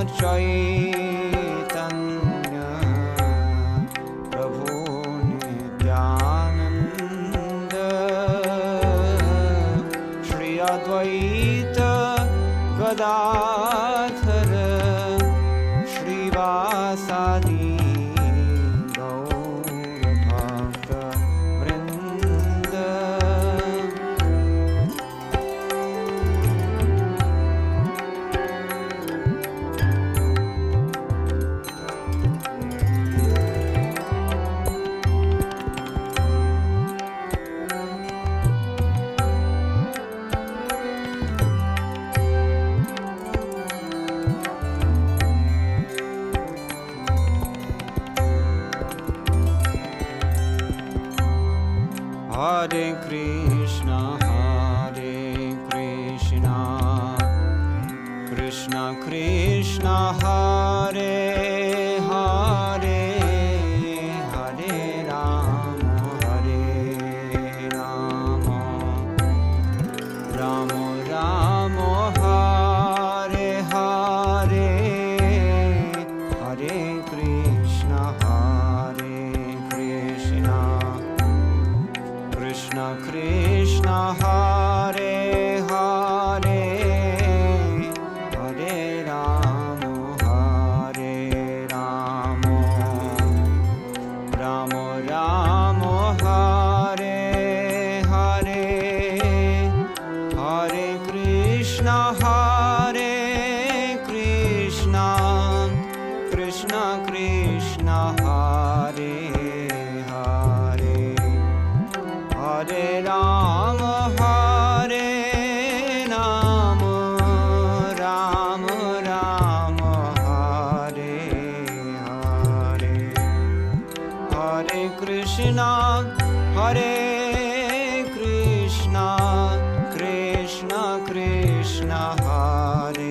Chaitanya Prabhu Nityanand Shri Advaita Gadadhar श्रीवासादि Hare Krishna, Krishna Krishna, Hare Hare, Hare Rama, Rama Rama, Hare Hare, Hare Krishna, Krishna Krishna, Hare Hare, Hare Rama, Rama Rama, Hare Hare, Hare Krishna, Krishna Krishna, Hare Hare, Hare Rama, Rama Rama, Hare Hare, Hare Krishna, Krishna Krishna, Hare